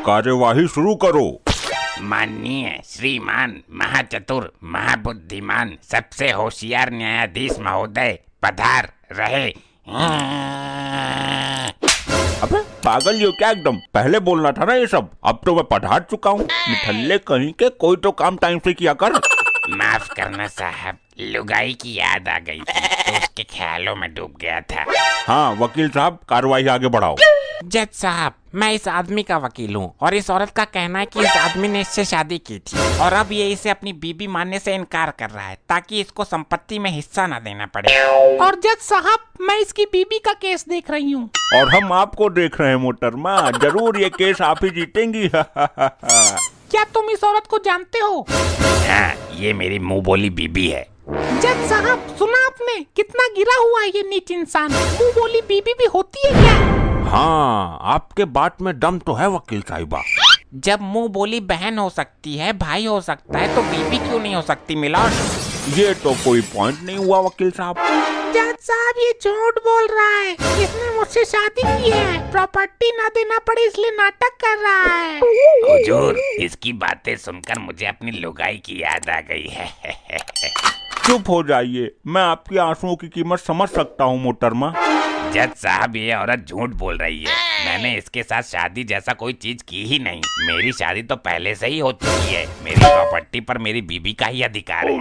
कार्यवाही शुरू करो। माननीय श्रीमान महाचतुर महाबुद्धिमान सबसे होशियार न्यायाधीश महोदय पधार रहे। अबे पागल यो क्या एकदम, पहले बोलना था ना ये सब। अब तो मैं पढ़ा चुका हूँ। निठल्ले कहीं के, कोई तो काम टाइम से किया कर। माफ करना साहब, लुगाई की याद आ गई थी तो उसके ख्यालों में डूब गया था। हाँ वकील साहब, कार्रवाई आगे बढ़ाओ। जज साहब, मैं इस आदमी का वकील हूँ और इस औरत का कहना है कि इस आदमी ने इससे शादी की थी और अब ये इसे अपनी बीबी मानने से इनकार कर रहा है ताकि इसको संपत्ति में हिस्सा न देना पड़े। और जज साहब, मैं इसकी बीबी का केस देख रही हूँ। और हम आपको देख रहे हैं मोहतरमा, जरूर ये केस आप ही जीतेंगी। क्या तुम इस औरत को जानते हो? हाँ, ये मेरी मुंह बोली बीबी है। जज साहब, सुना आपने? कितना गिरा हुआ है ये नीच इंसान। मुंह बोली बीबी भी होती है क्या? हाँ, आपके बात में दम तो है वकील साहिबा। जब मुंह बोली बहन हो सकती है, भाई हो सकता है, तो बीबी क्यों नहीं हो सकती मिलॉर्ड? ये तो कोई पॉइंट नहीं हुआ वकील साहब। जज साहब, ये झूठ बोल रहा है। इसने मुझसे शादी की है, प्रॉपर्टी ना देना पड़े इसलिए नाटक कर रहा है। हुजूर, इसकी बातें सुनकर मुझे अपनी लुगाई की याद आ गई है। चुप हो जाइए, मैं आपकी आंसुओं की कीमत समझ सकता हूँ मोहतरमा। जज साहब, ये औरत झूठ बोल रही है। मैंने इसके साथ शादी जैसा कोई चीज की ही नहीं। मेरी शादी तो पहले से ही हो चुकी है। मेरी प्रॉपर्टी पर मेरी बीबी का ही अधिकार है।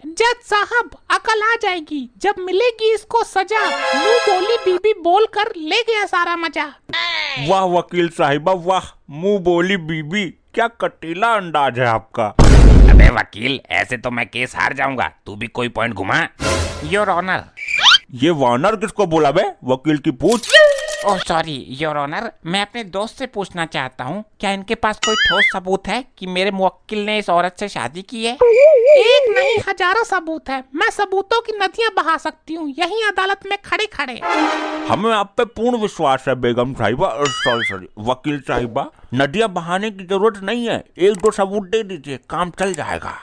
जज साहब, अकल आ जाएगी जब मिलेगी इसको सजा। मुंह बोली बीबी बोल कर ले गया सारा मजा। वाह वकील साहिबा वाह, मुंह बोली बीबी, क्या कटीला अंदाज है आपका। अबे वकील, ऐसे तो मैं केस हार जाऊंगा। तू भी कोई पॉइंट घुमा। Your honour. ये वानर किसको बोला बे? वकील की पूछ। ओह सॉरी योर ऑनर, मैं अपने दोस्त से पूछना चाहता हूँ, क्या इनके पास कोई ठोस सबूत है कि मेरे मुवक्किल ने इस औरत से शादी की है? एक नहीं, हजारों सबूत है। मैं सबूतों की नदियाँ बहा सकती हूँ यही अदालत में खड़े खड़े। हमें आप पे पूर्ण विश्वास है बेगम साहिबा, सॉरी वकील साहिबा। नदियाँ बहाने की जरूरत नहीं है, एक दो सबूत दे दीजिए, काम चल जाएगा।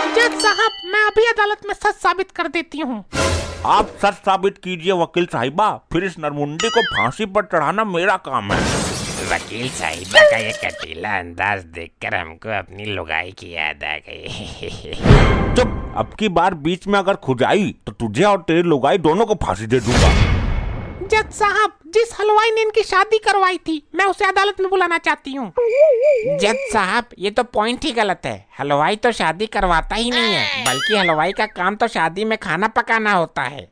जज साहब, मैं अभी अदालत में सच साबित कर देती हूँ। आप सच साबित कीजिए वकील साहिबा, फिर इस नरमुंडी को फांसी पर चढ़ाना मेरा काम है। वकील साहिबा का ये कटीला अंदाज देखकर हमको अपनी लुगाई की याद आ गई। चुप, अब की बार बीच में अगर खुजाई तो तुझे और तेरी लुगाई दोनों को फांसी दे दूंगा। जज साहब, जिस हलवाई ने इनकी शादी करवाई थी, मैं उसे अदालत में बुलाना चाहती हूँ। जज साहब, ये तो पॉइंट ही गलत है। हलवाई तो शादी करवाता ही नहीं है, बल्कि हलवाई का काम तो शादी में खाना पकाना होता है।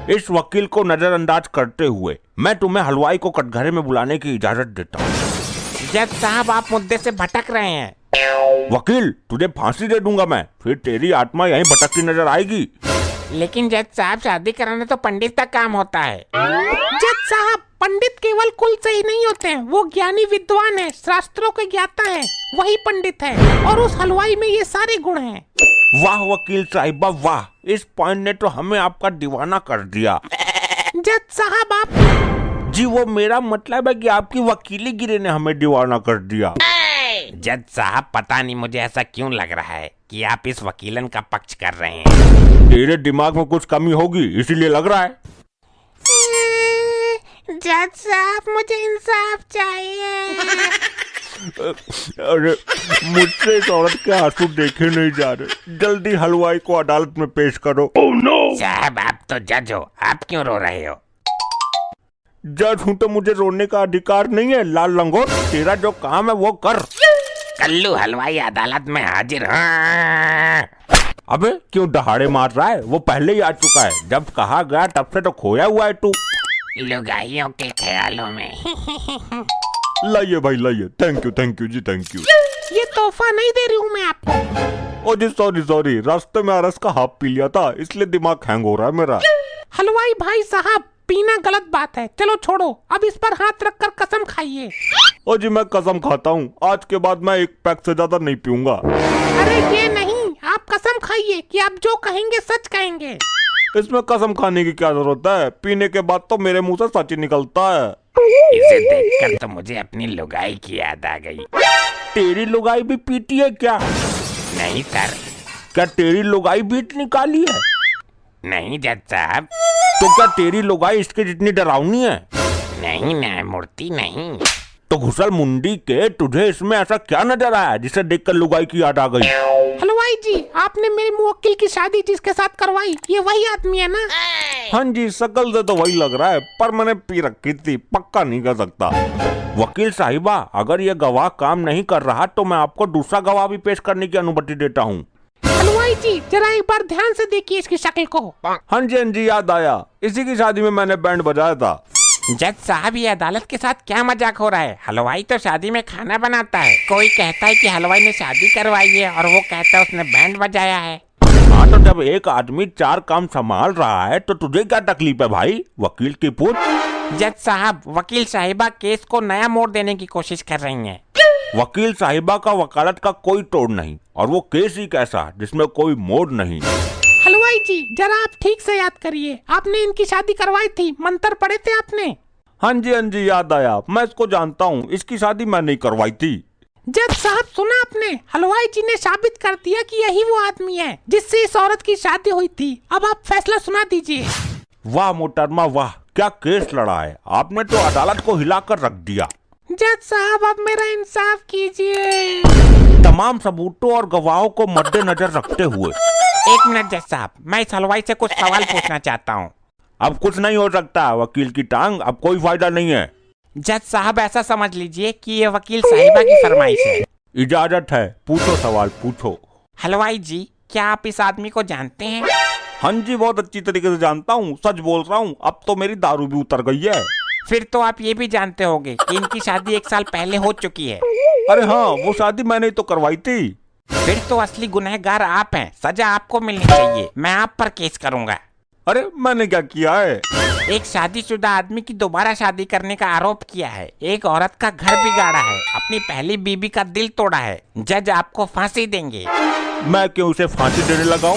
इस वकील को नजरअंदाज करते हुए मैं तुम्हें हलवाई को कटघरे में बुलाने की इजाजत देता हूँ। जज साहब, आप मुद्दे से भटक रहे हैं। वकील, तुझे फांसी दे दूंगा मैं, फिर तेरी आत्मा यहीं भटकती नजर आएगी। लेकिन जज साहब, शादी कराना तो पंडित का काम होता है। जज साहब, पंडित केवल कुल से ही नहीं होते हैं, वो ज्ञानी विद्वान है, शास्त्रों के ज्ञाता है, वही पंडित है। और उस हलवाई में ये सारे गुण हैं। वाह वकील साहिबा वाह, इस पॉइंट ने तो हमें आपका दीवाना कर दिया। जज साहब, आप जी वो मेरा मतलब है कि आपकी वकीली गिरी ने हमें दीवाना कर दिया। जज साहब, पता नहीं मुझे ऐसा क्यों लग रहा है कि आप इस वकीलन का पक्ष कर रहे हैं। तेरे दिमाग में कुछ कमी होगी इसीलिए लग रहा है। जज साहब, मुझे इंसाफ चाहिए। अरे मुझसे इस औरत के आंसू देखे नहीं जा रहे, जल्दी हलवाई को अदालत में पेश करो। साहब, आप तो जज हो, आप क्यों रो रहे हो? जज हूँ तो मुझे रोने का अधिकार नहीं है लाल लंगोट, तेरा जो काम है वो कर। कल्लू हलवाई अदालत में हाजिर। हाँ। अबे क्यों दहाड़े मार रहा है? वो पहले ही आ चुका है, जब कहा गया तब से तो खोया हुआ है तू। लुगाइयों के ख्यालों में। लाइए भाई लाइए, थैंक यू जी, थैंक यू। ये तोहफा नहीं दे रही हूँ मैं आपको। ओ जी सॉरी, रास्ते में रस का हाफ पी लिया था इसलिए दिमाग हैंग हो रहा है मेरा। हलवाई भाई साहब, पीना गलत बात है, चलो छोड़ो, अब इस पर हाथ रखकर कसम खाइए। ओ जी मैं कसम खाता हूँ, आज के बाद मैं एक पैक से ज्यादा नहीं पीऊंगा। अरे ये नहीं, आप कसम खाइए कि आप जो कहेंगे सच कहेंगे। इसमें कसम खाने की क्या जरूरत है, पीने के बाद तो मेरे मुंह से सच ही निकलता है। इसे देखकर तो मुझे अपनी लुगाई की याद आ गई। तेरी लुगाई भी पीती है क्या? नहीं सर। क्या तेरी लुगाई बीट निकाली है? नहीं जज साहब। तो क्या तेरी लुगाई इसके जितनी डरावनी है? नहीं न्यायमूर्ति नहीं। तो घुसल मुंडी के, तुझे इसमें ऐसा क्या नजर आया जिसे देखकर लुगाई की याद आ गई? हलवाई जी, आपने मेरे मुवक्किल की शादी जिसके साथ करवाई, ये वही आदमी है ना? हाँ जी, शकल से तो वही लग रहा है, पर मैंने पी रखी थी, पक्का नहीं कर सकता। वकील साहिबा, अगर ये गवाह काम नहीं कर रहा तो मैं आपको दूसरा गवाह भी पेश करने की अनुमति देता हूँ। हलवाई जी, जरा एक बार ध्यान से देखिए इसकी शक्ल को। हाँ जी, याद आया, इसी की शादी में मैंने बैंड बजाया था। जज साहब, ये अदालत के साथ क्या मजाक हो रहा है? हलवाई तो शादी में खाना बनाता है। कोई कहता है कि हलवाई ने शादी करवाई है और वो कहता है उसने बैंड बजाया है। हाँ, तो जब एक आदमी 4 काम संभाल रहा है तो तुझे क्या तकलीफ है भाई? वकील की पूछ। जज साहब, वकील साहिबा केस को नया मोड़ देने की कोशिश कर रही हैं। वकील साहिबा का वकालत का कोई तोड़ नहीं, और वो केस ही कैसा जिसमें कोई मोड़ नहीं। हलवाई जी, जरा आप ठीक से याद करिए, आपने इनकी शादी करवाई थी, मंत्र पढ़े थे आपने? हाँ जी, याद आया, मैं इसको जानता हूँ, इसकी शादी मैं नहीं करवाई थी। जज साहब, सुना आपने? हलवाई जी ने साबित कर दिया कि यही वो आदमी है जिससे इस औरत की शादी हुई थी। अब आप फैसला सुना दीजिए। वाह मोहतरमा वाह, क्या केस लड़ा है आपने, तो अदालत को हिलाकर रख दिया। जज साहब, अब मेरा इंसाफ कीजिए। तमाम सबूतों और गवाहों को मद्देनजर रखते हुए। एक मिनट जज साहब, मैं इस हलवाई से कुछ सवाल पूछना चाहता हूँ। अब कुछ नहीं हो सकता, वकील की टांग, अब कोई फायदा नहीं है। जज साहब, ऐसा समझ लीजिए कि ये वकील साहिबा की फरमाइश है। इजाजत है, पूछो सवाल पूछो। हलवाई जी, क्या आप इस आदमी को जानते हैं? हाँ जी, बहुत अच्छी तरीके से जानता हूँ, सच बोल रहा हूँ, अब तो मेरी दारू भी उतर गई है। फिर तो आप ये भी जानते होंगे कि इनकी शादी 1 साल पहले हो चुकी है। अरे हाँ, वो शादी मैंने तो करवाई थी। फिर तो असली गुनहगार आप हैं, सजा आपको मिलनी चाहिए। मैं आप पर केस करूंगा। अरे मैंने क्या किया है? एक शादीशुदा आदमी की दोबारा शादी करने का आरोप किया है, एक औरत का घर बिगाड़ा है, अपनी पहली बीबी का दिल तोड़ा है। जज आपको फांसी देंगे। मैं क्यों उसे फांसी देने लगाऊं?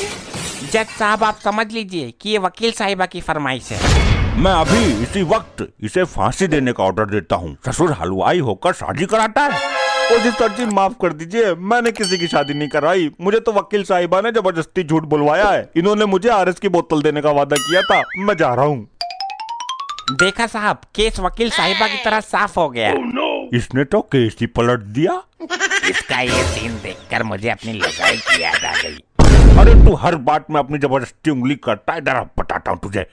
जज साहब, आप समझ लीजिए कि ये वकील साहिबा की फरमाइश है। मैं अभी इसी वक्त इसे फांसी देने का ऑर्डर देता हूँ। ससुर हलवाई होकर शादी कराता है। ओ जी सर जी, माफ कर दीजिए, मैंने किसी की शादी नहीं कराई, मुझे तो वकील साहिबा ने जबरदस्ती झूठ बुलवाया है। इन्होंने मुझे आरएस की बोतल देने का वादा किया था, मैं जा रहा हूँ। देखा साहब, केस वकील साहिबा की तरह साफ हो गया। इसने तो केस ही पलट दिया। इसका ये सीन देखकर मुझे अपनी लुगाई की याद आ गई। अरे तू हर बात में अपनी जबरदस्ती उंगली करता है, इधर बताता हूँ तुझे।